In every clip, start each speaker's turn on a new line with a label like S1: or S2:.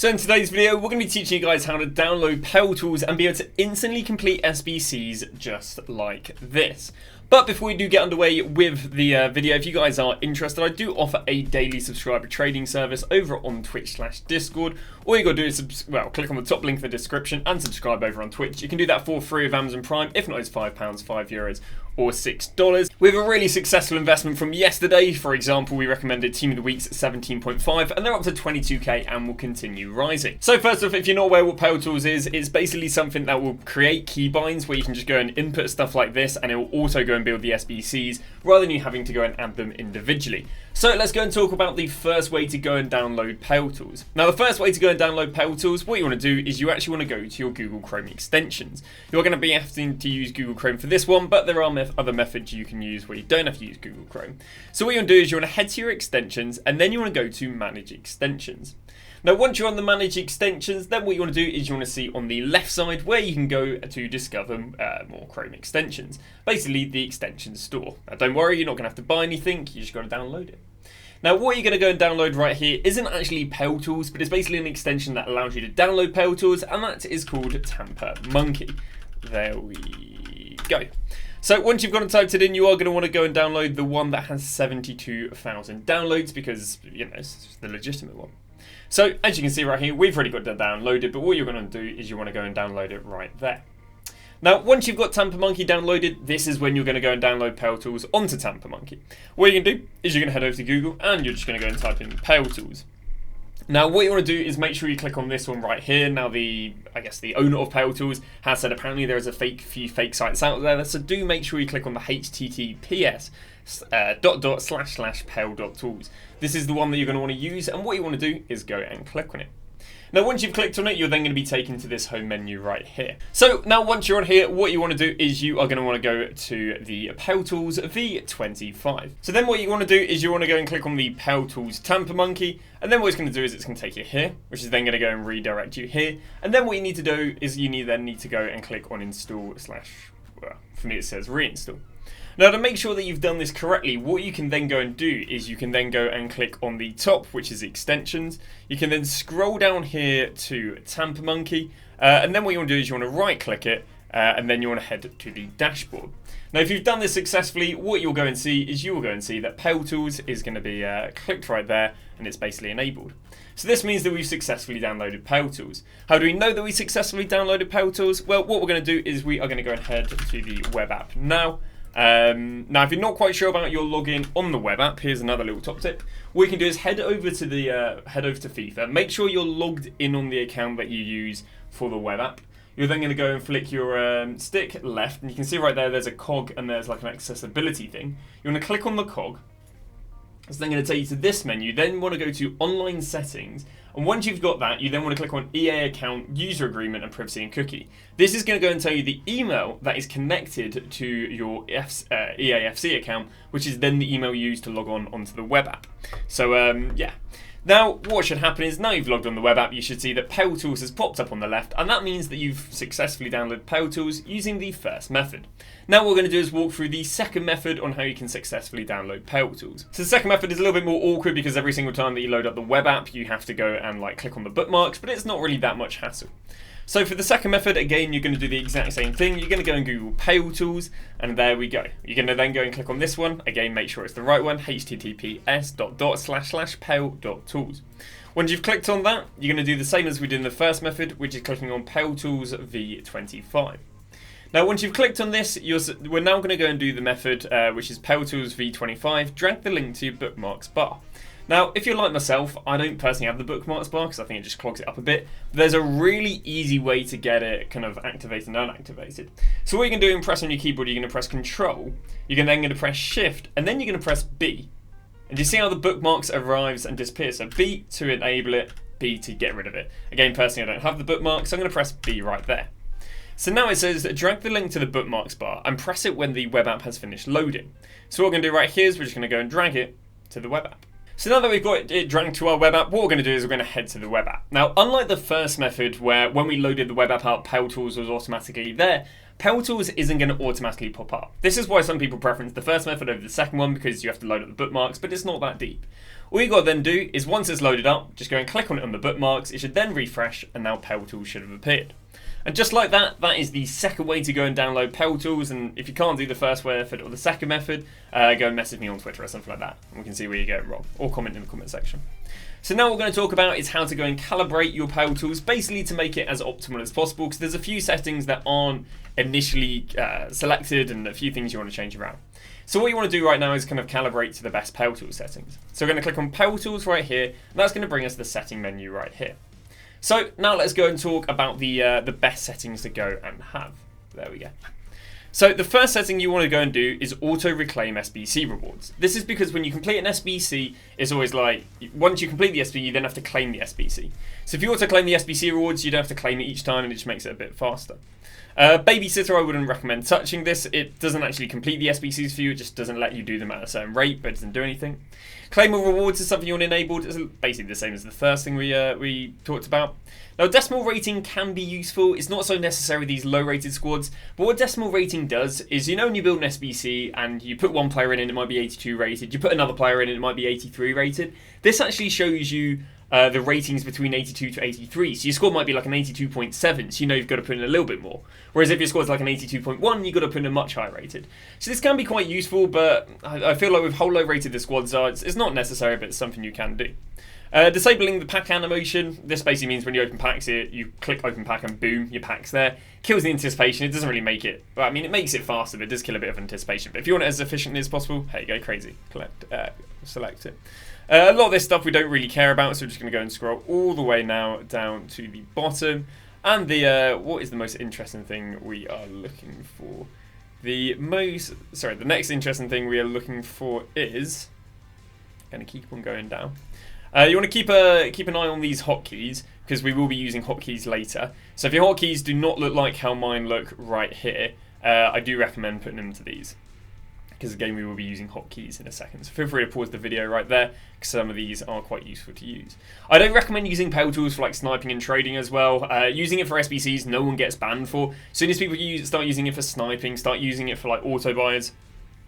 S1: So in today's video, we're going to be teaching you guys how to download Paletools and be able to instantly complete SBCs just like this. But before we do get underway with the video, if you guys are interested, I do offer a daily subscriber trading service over on Twitch/Discord. All you got to do is, click on the top link in the description and subscribe over on Twitch. You can do that for free with Amazon Prime. If not, it's £5, €5, or $6. We have a really successful investment from yesterday. For example, we recommended Team of the Week's 17.5, and they're up to 22k and will continue rising. So first off, if you're not aware what Paletools is, it's basically something that will create keybinds where you can just go and input stuff like this, and it will also go and build the SBCs rather than you having to go and add them individually. So let's go and talk about the first way to go and download Paletools. Now the first way to go and download Paletools, what you want to do is you actually want to go to your Google Chrome extensions. You're going to be having to use Google Chrome for this one, but there are other methods you can use where you don't have to use Google Chrome. So what you want to do is you want to head to your extensions and then you want to go to Manage Extensions. Now once you're on the Manage Extensions, then what you want to do is you want to see on the left side where you can go to discover more Chrome extensions. Basically the extension store. Now don't worry, you're not going to have to buy anything, you just got to download it. Now what you're going to go and download right here isn't actually Paletools, but it's basically an extension that allows you to download Paletools, and that is called Tampermonkey. There we go. So once you've gone and typed it in, you are going to want to go and download the one that has 72,000 downloads because, you know, it's the legitimate one. So as you can see right here, we've already got that downloaded, but what you're going to do is you want to go and download it right there. Now, once you've got Tampermonkey downloaded, this is when you're going to go and download Paletools onto Tampermonkey. What you're going to do is you're going to head over to Google and you're just going to go and type in Paletools. Now, what you want to do is make sure you click on this one right here. Now, the owner of Paletools has said apparently there is a few fake sites out there, so do make sure you click on the https://pale.tools. This is the one that you're going to want to use, and what you want to do is go and click on it. Now once you've clicked on it, you're then going to be taken to this home menu right here. So now once you're on here, what you want to do is you are going to want to go to the Paletools V25. So then what you want to do is you want to go and click on the Paletools Tampermonkey, and then what it's going to do is it's going to take you here, which is then going to go and redirect you here. And then what you need to do is you need to go and click on install / for me it says reinstall. Now to make sure that you've done this correctly, what you can then go and do is you can then go and click on the top, which is extensions. You can then scroll down here to Tampermonkey, and then what you want to do is you want to right click it, and then you want to head to the dashboard. Now if you've done this successfully, what you'll go and see is you will go and see that Paletools is going to be clicked right there, and it's basically enabled. So this means that we've successfully downloaded Paletools. How do we know that we successfully downloaded Paletools? Well, what we're going to do is we are going to go and head to the web app now. Now if you're not quite sure about your login on the web app, here's another little top tip. What you can do is head over to FIFA, make sure you're logged in on the account that you use for the web app. You're then going to go and flick your stick left, and you can see right there there's a cog and there's like an accessibility thing. You want to click on the cog. It's then going to take you to this menu. Then you want to go to online settings, and once you've got that, you then want to click on EA account, user agreement, and privacy and cookie. This is going to go and tell you the email that is connected to your EAFC account, which is then the email you use to log onto the web app. So yeah. Now, what should happen is, now you've logged on the web app, you should see that Paletools has popped up on the left, and that means that you've successfully downloaded Paletools using the first method. Now what we're going to do is walk through the second method on how you can successfully download Paletools. So the second method is a little bit more awkward because every single time that you load up the web app, you have to go and click on the bookmarks, but it's not really that much hassle. So for the second method, again, you're going to do the exact same thing. You're going to go and Google Paletools, and there we go. You're going to then go and click on this one. Again, make sure it's the right one, https://pale.tools. Once you've clicked on that, you're going to do the same as we did in the first method, which is clicking on Paletools V25. Now once you've clicked on this, we're now going to go and do the method, which is Paletools V25, drag the link to your bookmarks bar. Now, if you're like myself, I don't personally have the bookmarks bar because I think it just clogs it up a bit. There's a really easy way to get it kind of activated and unactivated. So what you can do is press on your keyboard, you're going to press Control, you're then going to press Shift, and then you're going to press B. And you see how the bookmarks arrives and disappears. So B to enable it, B to get rid of it. Again, personally, I don't have the bookmarks, so I'm going to press B right there. So now it says drag the link to the bookmarks bar and press it when the web app has finished loading. So what we're going to do right here is we're just going to go and drag it to the web app. So now that we've got it dragged to our web app, what we're going to do is we're going to head to the web app. Now, unlike the first method where when we loaded the web app up, Paletools was automatically there, Paletools isn't going to automatically pop up. This is why some people preference the first method over the second one because you have to load up the bookmarks, but it's not that deep. All you got to then do is once it's loaded up, just go and click on it on the bookmarks. It should then refresh, and now Paletools should have appeared. And just like that, that is the second way to go and download Paletools. And if you can't do the first method or the second method, go and message me on Twitter or something like that, and we can see where you're going wrong, or comment in the comment section. So now what we're going to talk about is how to go and calibrate your Paletools, basically to make it as optimal as possible, because there's a few settings that aren't initially selected and a few things you want to change around. So what you want to do right now is kind of calibrate to the best Paletools settings. So we're going to click on Paletools right here, and that's going to bring us to the setting menu right here. So now let's go and talk about the best settings to go and have. There we go. So the first setting you want to go and do is auto reclaim SBC rewards. This is because when you complete an SBC, it's always like, once you complete the SBC, you then have to claim the SBC. So if you auto claim the SBC rewards, you don't have to claim it each time, and it just makes it a bit faster. Babysitter, I wouldn't recommend touching this. It doesn't actually complete the SBCs for you, it just doesn't let you do them at a certain rate, but it doesn't do anything. Claim of rewards is something you want enabled. It's basically the same as the first thing we talked about. Now, decimal rating can be useful. It's not so necessary with these low-rated squads, but what decimal rating does is, you know, when you build an SBC and you put one player in and it might be 82 rated, you put another player in and it might be 83 rated, this actually shows you the ratings between 82 to 83. So your score might be like an 82.7, so you know you've got to put in a little bit more. Whereas if your score's like an 82.1, you've got to put in a much higher rated. So this can be quite useful, but I feel like with how low rated the squads are, it's not necessary, but it's something you can do. Disabling the pack animation, this basically means when you open packs here, you click open pack and boom, your pack's there. Kills the anticipation. It doesn't really make it, well, I mean, it makes it faster, but it does kill a bit of anticipation. But if you want it as efficiently as possible, hey, go crazy. Select it. A lot of this stuff we don't really care about, so we're just going to go and scroll all the way now down to the bottom. And what is the most interesting thing we are looking for? The next interesting thing we are looking for is, going to keep on going down. You want to keep an eye on these hotkeys, because we will be using hotkeys later. So if your hotkeys do not look like how mine look right here, I do recommend putting them to these, because again we will be using hotkeys in a second. So feel free to pause the video right there, because some of these are quite useful to use. I don't recommend using Paletools for like sniping and trading as well. Using it for SBCs, no one gets banned for. As soon as people start using it for sniping, start using it for like auto buyers,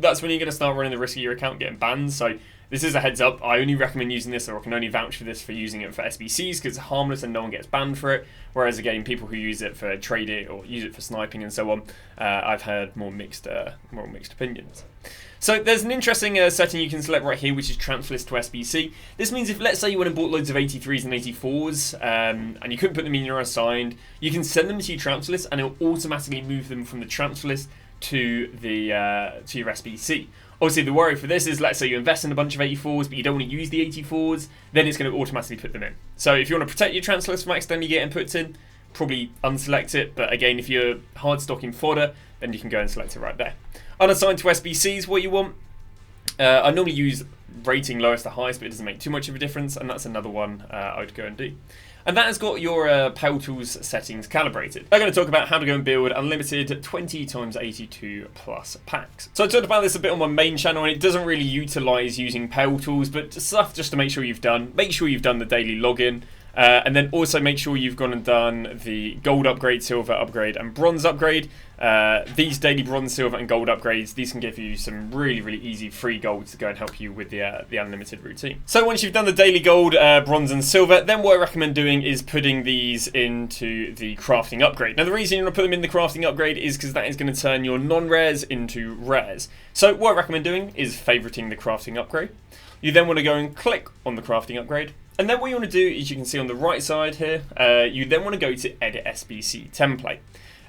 S1: that's when you're going to start running the risk of your account getting banned. So this is a heads up. I only recommend using this, or I can only vouch for this for using it for SBCs, because it's harmless and no one gets banned for it. Whereas again, people who use it for trading or use it for sniping and so on, I've heard more mixed opinions. So there's an interesting setting you can select right here, which is transfer list to SBC. This means if, let's say, you went and bought loads of 83s and 84s, and you couldn't put them in your assigned, you can send them to your transfer list, and it will automatically move them from the transfer list to your SBC. Obviously, the worry for this is, let's say you invest in a bunch of 84s, but you don't want to use the 84s, then it's going to automatically put them in. So if you want to protect your transfer list from accidentally getting inputs in, probably unselect it. But again, if you're hard stocking fodder, then you can go and select it right there. Unassigned to SBCs, what you want. I normally use rating lowest to highest, but it doesn't make too much of a difference, and that's another one I would go and do. And that has got your Paletools settings calibrated. I'm going to talk about how to go and build unlimited 20x82 plus packs. So I talked about this a bit on my main channel, and it doesn't really utilize using Paletools, but stuff just to make sure you've done. Make sure you've done the daily login. And then also make sure you've gone and done the gold upgrade, silver upgrade, and bronze upgrade. These daily bronze, silver, and gold upgrades, these can give you some really, really easy free gold to go and help you with the unlimited routine. So once you've done the daily gold, bronze, and silver, then what I recommend doing is putting these into the crafting upgrade. Now the reason you want to put them in the crafting upgrade is because that is going to turn your non-rares into rares. So what I recommend doing is favoriting the crafting upgrade. You then want to go and click on the crafting upgrade. And then what you want to do is, you can see on the right side here, you then want to go to Edit SBC Template.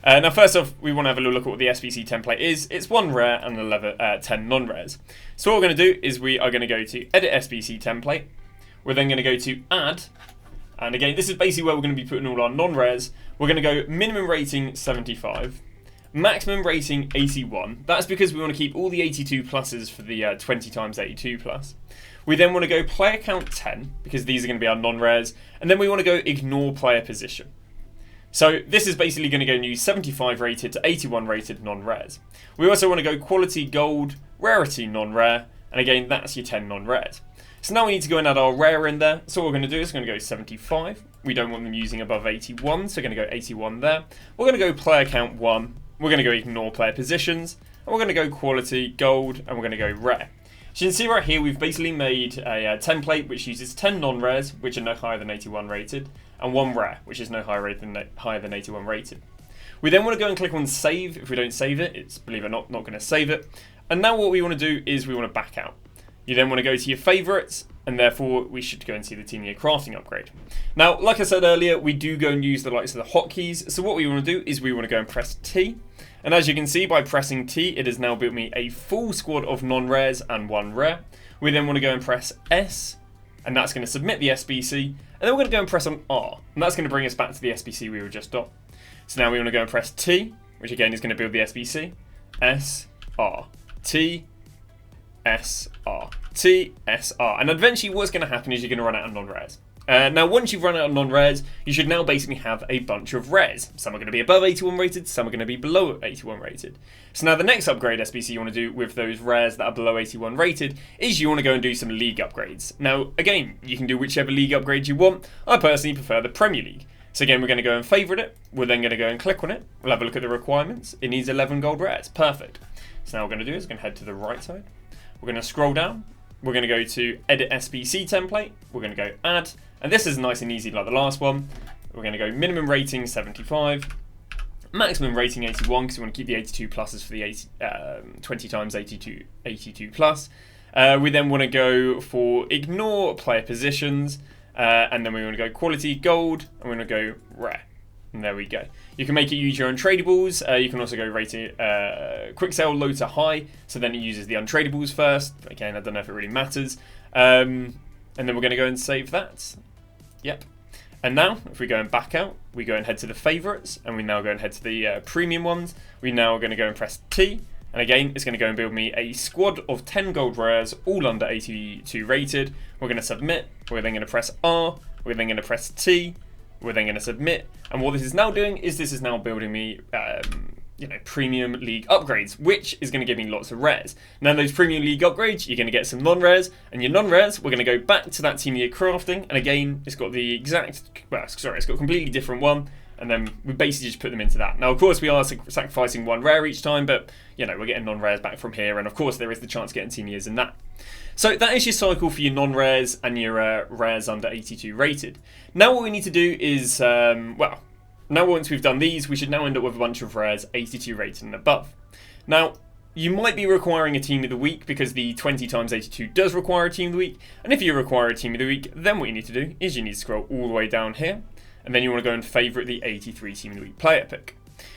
S1: Now first off, we want to have a little look at what the SBC template is. It's 1 rare and 10 non-rares. So what we're going to do is we are going to go to Edit SBC Template. We're then going to go to Add. And again, this is basically where we're going to be putting all our non-rares. We're going to go minimum rating 75. Maximum rating 81. That's because we want to keep all the 82 pluses for the 20x82 plus. We then want to go player count 10, because these are going to be our non-rares. And then we want to go ignore player position. So this is basically going to go new 75 rated to 81 rated non-rares. We also want to go quality gold, rarity non-rare, and again that's your 10 non-rares. So now we need to go and add our rare in there. So what we're going to do is we're going to go 75. We don't want them using above 81, so we're going to go 81 there. We're going to go player count 1. We're going to go ignore player positions. And we're going to go quality gold, and we're going to go rare. So you can see right here we've basically made a template which uses 10 non-rares, which are no higher than 81 rated, and 1 rare, which is no higher than 81 rated. We then want to go and click on save. If we don't save it, it's, believe it or not going to save it. And now what we want to do is we want to back out. You then want to go to your favourites, and therefore we should go and see the Team of the Year crafting upgrade. Now, like I said earlier, we do go and use the likes of the hotkeys. So what we want to do is we want to go and press T. And as you can see, by pressing T, it has now built me a full squad of non-rares and 1 rare. We then want to go and press S, and that's going to submit the SBC. And then we're going to go and press on R, and that's going to bring us back to the SBC we were just on. So now we want to go and press T, which again is going to build the SBC. S, R, T, S, R, T, S, R. And eventually what's going to happen is you're going to run out of non-rares. Now, once you've run out of non-rares, you should now basically have a bunch of rares. Some are going to be above 81 rated, some are going to be below 81 rated. So now the next upgrade SBC you want to do with those rares that are below 81 rated is you want to go and do some league upgrades. Now, again, you can do whichever league upgrade you want. I personally prefer the Premier League. So again, we're going to go and favourite it. We're then going to go and click on it. We'll have a look at the requirements. It needs 11 gold rares. Perfect. So now what we're going to do is we're going to head to the right side. We're going to scroll down. We're going to go to Edit SBC Template. We're going to go Add. And this is nice and easy like the last one. We're going to go minimum rating 75. Maximum rating 81 because we want to keep the 82 pluses for the 20 times 82 plus. We then want to go for ignore player positions. And then we want to go quality gold, and we're going to go rare. And there we go. You can make it use your untradables. You can also go rate it quick sale low to high, so then it uses the untradables first. Again, I don't know if it really matters. And then we're going to go and save that. Yep. And now, if we go and back out, we go and head to the favourites, and we now go and head to the premium ones. We now are going to go and press T. And again, it's going to go and build me a squad of 10 gold rares, all under 82 rated. We're going to submit. We're then going to press R. We're then going to press T. We're then going to submit. And what this is now doing is this is now building me, premium league upgrades, which is going to give me lots of rares. Now, those premium league upgrades, you're going to get some non-rares. And your non-rares, we're going to go back to that Team of the Year crafting. And again, it's got the exact, it's got a completely different one. And then we basically just put them into that. Now, of course, we are sacrificing 1 rare each time, but, we're getting non-rares back from here. And, of course, there is the chance of getting Team Years in that. So that is your cycle for your non-rares and your rares under 82 rated. Now what we need to do is, now once we've done these, we should now end up with a bunch of rares 82 rated and above. Now, you might be requiring a Team of the Week because the 20 times 82 does require a Team of the Week. And if you require a Team of the Week, then what you need to do is you need to scroll all the way down here. And then you want to go and favourite the 83 Team of the Week player pick.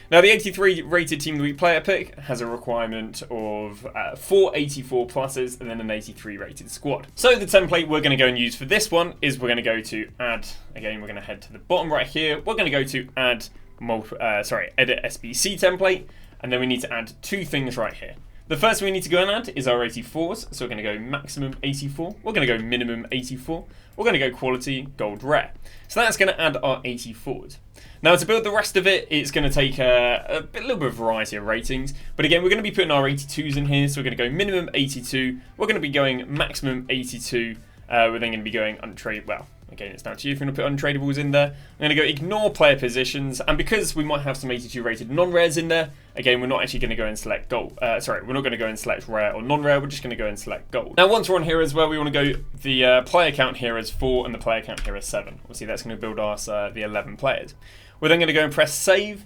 S1: Now, the 83 rated Team of the Week player pick has a requirement of 4 84 pluses and then an 83 rated squad. So the template we're going to go and use for this one is we're going to go to add, again, we're going to head to the bottom right here. We're going to go to add, edit SBC template, and then we need to add 2 things right here. The first we need to go and add is our 84s. So we're going to go maximum 84. We're going to go minimum 84. We're going to go quality gold rare. So that's going to add our 84s. Now to build the rest of it, it's going to take a little bit of variety of ratings. But again, we're going to be putting our 82s in here. So we're going to go minimum 82. We're going to be going maximum 82. We're then going to be going untrade. Well, again, it's down to you if you want to put untradables in there. I'm going to go ignore player positions. And because we might have some 82 rated non-rares in there, again, we're not actually going to go and select gold. We're not going to go and select rare or non-rare. We're just going to go and select gold. Now, once we're on here as well, we want to go the player count here as 4 and the player count here as 7. Obviously, that's going to build us the 11 players. We're then going to go and press save.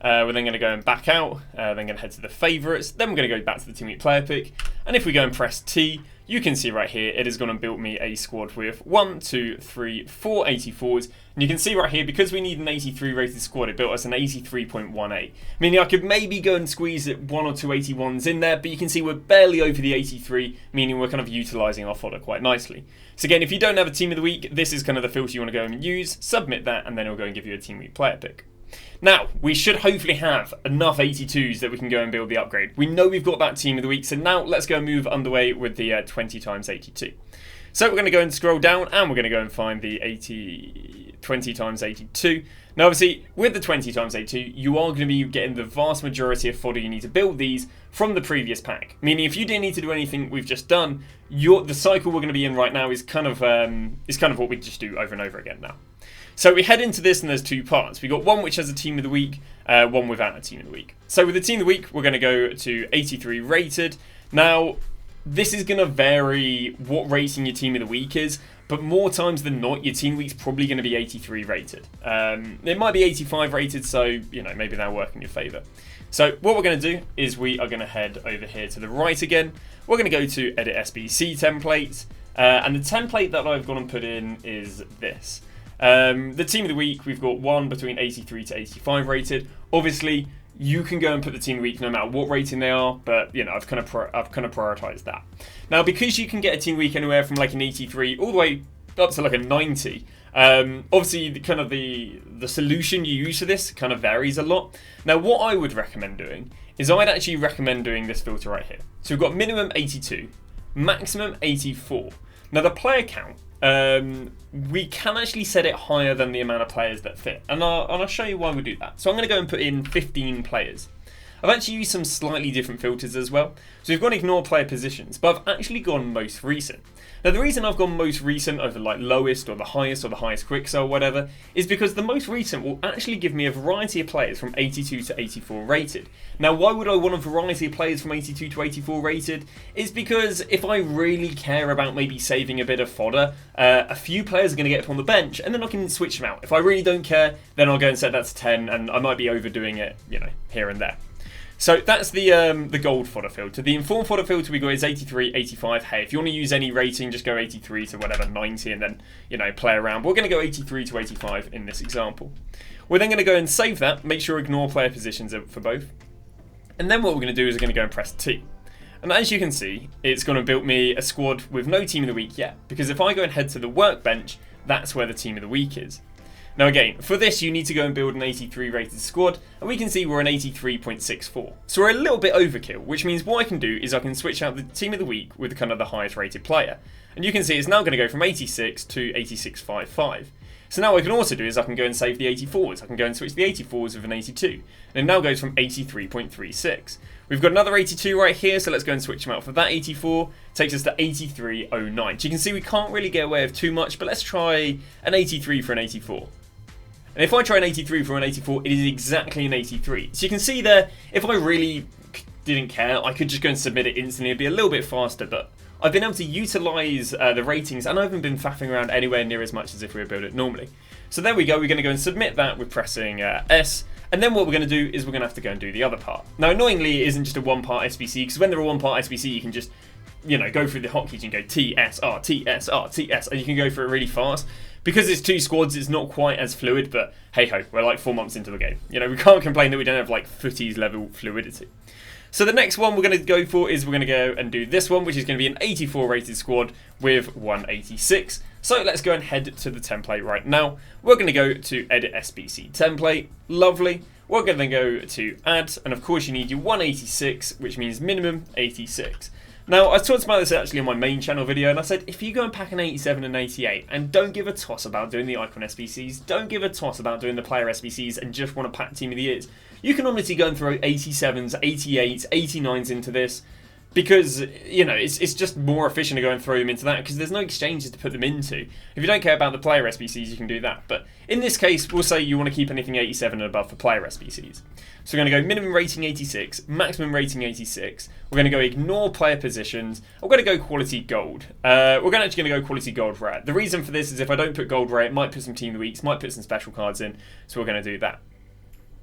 S1: We're then going to go and back out. Then going to head to the favourites. Then we're going to go back to the Team of the Week player pick. And if we go and press T, you can see right here, it is going to build me a squad with 1, 2, 3, 4 84s. And you can see right here, because we need an 83 rated squad, it built us an 83.18. Meaning I could maybe go and squeeze 1 or 2 81s in there, but you can see we're barely over the 83, meaning we're kind of utilising our fodder quite nicely. So again, if you don't have a Team of the Week, this is kind of the filter you want to go and use. Submit that, and then it'll go and give you a Team of the Week player pick. Now, we should hopefully have enough 82s that we can go and build the upgrade. We know we've got that Team of the Week, so now let's go and move underway with the 20 times 82. So we're going to go and scroll down, and we're going to go and find the 20 times 82. Now, obviously, with the 20 times 82, you are going to be getting the vast majority of fodder you need to build these from the previous pack. Meaning, if you didn't need to do anything we've just done, the cycle we're going to be in right now is kind of what we just do over and over again now. So we head into this and there's 2 parts. We got one which has a Team of the Week, one without a Team of the Week. So with the Team of the Week, we're going to go to 83 rated. Now, this is going to vary what rating your team of the week is, but more times than not, your team week's probably going to be 83 rated. It might be 85 rated, so, you know, maybe that'll work in your favour. So what we're going to do is we are going to head over here to the right again. We're going to go to Edit SBC templates, and the template that I've gone and put in is this. The team of the week, we've got one between 83 to 85 rated. Obviously, you can go and put the team of the week no matter what rating they are, but you know, I've kind of prioritized that. Now, because you can get a team of the week anywhere from like an 83 all the way up to like a 90. Obviously, the solution you use for this kind of varies a lot. Now, what I would recommend doing is I'd actually recommend doing this filter right here. So we've got minimum 82, maximum 84. Now, the player count, we can actually set it higher than the amount of players that fit, and I'll show you why we do that. So I'm going to go and put in 15 players. I've actually used some slightly different filters as well. So we've gone ignore player positions, but I've actually gone most recent. Now, the reason I've gone most recent over like lowest or the highest quick sell, whatever, is because the most recent will actually give me a variety of players from 82 to 84 rated. Now, why would I want a variety of players from 82 to 84 rated? Is because if I really care about maybe saving a bit of fodder, a few players are going to get up on the bench, and then I can switch them out. If I really don't care, then I'll go and set that to 10, and I might be overdoing it, you know, here and there. So that's the gold fodder filter. The informed fodder filter we got is 83, 85. Hey, if you want to use any rating, just go 83 to whatever, 90, and then, you know, play around. But we're going to go 83 to 85 in this example. We're then going to go and save that, make sure ignore player positions for both. And then what we're going to do is we're going to go and press T. And as you can see, it's going to build me a squad with no team of the week yet. Because if I go and head to the workbench, that's where the team of the week is. Now again, for this you need to go and build an 83 rated squad, and we can see we're an 83.64. So we're a little bit overkill, which means what I can do is I can switch out the team of the week with kind of the highest rated player. And you can see it's now going to go from 86 to 86.55. So now what I can also do is I can go and save the 84s. I can go and switch the 84s with an 82. And it now goes from 83.36. We've got another 82 right here, so let's go and switch them out for that 84. Takes us to 83.09. So you can see we can't really get away with too much, but let's try an 83 for an 84. And if I try an 83 for an 84, it is exactly an 83. So you can see there, if I really didn't care, I could just go and submit it instantly. It'd be a little bit faster, but I've been able to utilize the ratings, and I haven't been faffing around anywhere near as much as if we were building it normally. So there we go. We're going to go and submit that with pressing S. And then what we're going to do is we're going to have to go and do the other part. Now, annoyingly, it isn't just a one-part SBC, because when they're a one-part SBC, you can just, you know, go through the hotkeys and go TSR, TSR, TS, and you can go through it really fast. Because it's two squads, it's not quite as fluid, but hey-ho, we're like 4 months into the game. You know, we can't complain that we don't have like footies level fluidity. So the next one we're going to go for is we're going to go and do this one, which is going to be an 84 rated squad with 186. So let's go and head to the template right now. We're going to go to Edit SBC template. Lovely. We're going to go to Add, and of course you need your 186, which means minimum 86. Now, I talked about this actually in my main channel video, and I said, if you go and pack an 87 and 88, and don't give a toss about doing the icon SBCs, don't give a toss about doing the player SBCs, and just want to pack Team of the Years, you can honestly go and throw 87s, 88s, 89s into this, because, you know, it's just more efficient to go and throw them into that, because there's no exchanges to put them into. If you don't care about the player SBCs, you can do that. But in this case, we'll say you want to keep anything 87 and above for player SBCs. So we're going to go minimum rating 86, maximum rating 86. We're going to go ignore player positions. We're going to go quality gold. We're actually going to go quality gold rare. The reason for this is if I don't put gold rare, it might put some team of the weeks, might put some special cards in. So we're going to do that.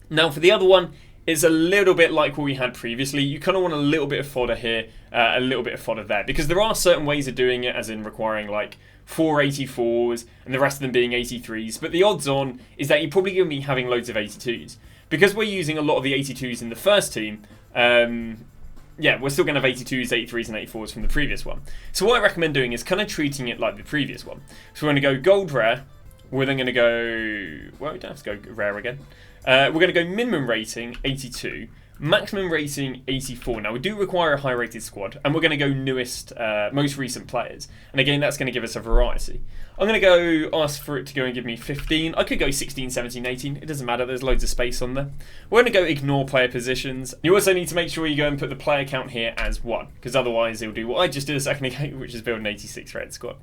S1: Now for the other one, it's a little bit like what we had previously. You kind of want a little bit of fodder here, a little bit of fodder there, because there are certain ways of doing it, as in requiring like 4 84s and the rest of them being 83s. But the odds on is that you're probably going to be having loads of 82s. Because we're using a lot of the 82s in the first team, yeah, we're still going to have 82s, 83s, and 84s from the previous one. So what I recommend doing is kind of treating it like the previous one. So we're going to go gold rare. We're then going to go, well, we don't have to go rare again. We're going to go minimum rating 82, maximum rating 84. Now we do require a high rated squad, and we're going to go newest, most recent players. And again, that's going to give us a variety. I'm going to go ask for it to go and give me 15. I could go 16, 17, 18. It doesn't matter. There's loads of space on there. We're going to go ignore player positions. You also need to make sure you go and put the player count here as 1, because otherwise it'll do what I just did a second ago, which is build an 86 rated squad.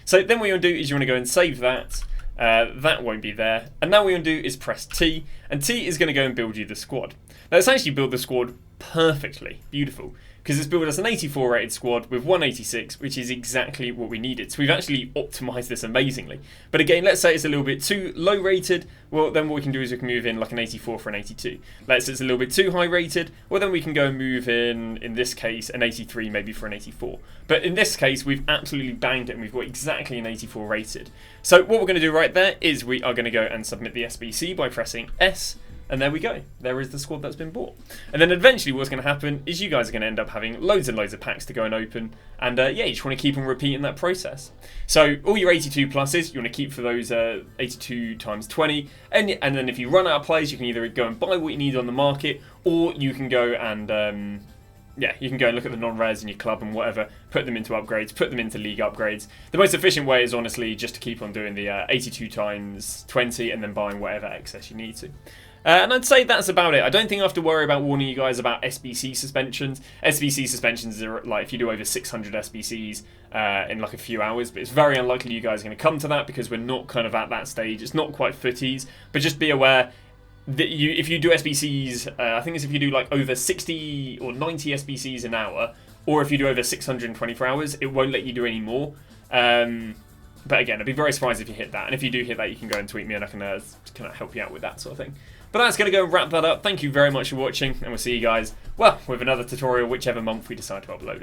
S1: So then what you want to do is you want to go and save that. That won't be there. And now what you want to do is press T, and T is going to go and build you the squad. Now it's actually built the squad perfectly. Beautiful. because it's built us an 84 rated squad with 186, which is exactly what we needed. So we've actually optimized this amazingly. But again, let's say it's a little bit too low rated, well then what we can do is we can move in like an 84 for an 82. Let's say it's a little bit too high rated, well then we can go and move in this case, an 83 maybe for an 84. But in this case, we've absolutely banged it and we've got exactly an 84 rated. So what we're going to do right there is we are going to go and submit the SBC by pressing S. And there we go. There is the squad that's been bought. And then eventually what's going to happen is you guys are going to end up having loads and loads of packs to go and open. And yeah, you just want to keep on repeating that process. So all your 82 pluses, you want to keep for those 82 times 20. And then if you run out of players, you can either go and buy what you need on the market, or you can go and... yeah, you can go and look at the non-res in your club and whatever, put them into upgrades, put them into league upgrades. The most efficient way is honestly just to keep on doing the 82 times 20 and then buying whatever excess you need to. And I'd say that's about it. I don't think I have to worry about warning you guys about SBC suspensions. SBC suspensions are like if you do over 600 SBCs in like a few hours, but it's very unlikely you guys are going to come to that because we're not kind of at that stage. It's not quite footies, but just be aware that if you do SBCs, I think it's if you do like over 60 or 90 SBCs an hour, or if you do over 624 hours, it won't let you do any more. But again, I'd be very surprised if you hit that. And if you do hit that, you can go and tweet me and I can kind of help you out with that sort of thing. But that's going to go and wrap that up. Thank you very much for watching, and we'll see you guys, well, with another tutorial whichever month we decide to upload it.